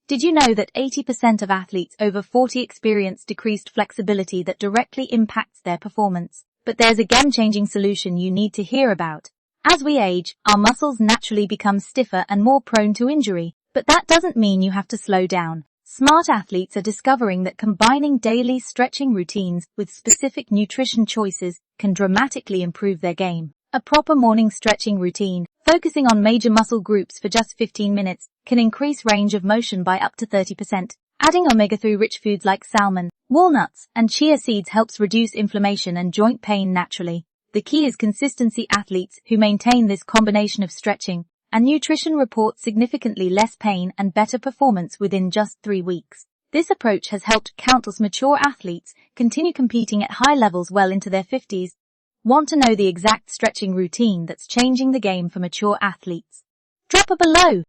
Did you know that 80% of athletes over 40 experience decreased flexibility that directly impacts their performance? But there's a game-changing solution you need to hear about. As we age, our muscles naturally become stiffer and more prone to injury, but that doesn't mean you have to slow down. Smart athletes are discovering that combining daily stretching routines with specific nutrition choices can dramatically improve their game. A proper morning stretching routine, focusing on major muscle groups for just 15 minutes, can increase range of motion by up to 30%. Adding omega-3 rich foods like salmon, walnuts, and chia seeds helps reduce inflammation and joint pain naturally. The key is consistency. Athletes who maintain this combination of stretching and nutrition report significantly less pain and better performance within just 3 weeks. This approach has helped countless mature athletes continue competing at high levels well into their 50s. Want to know the exact stretching routine that's changing the game for mature athletes? Drop a below.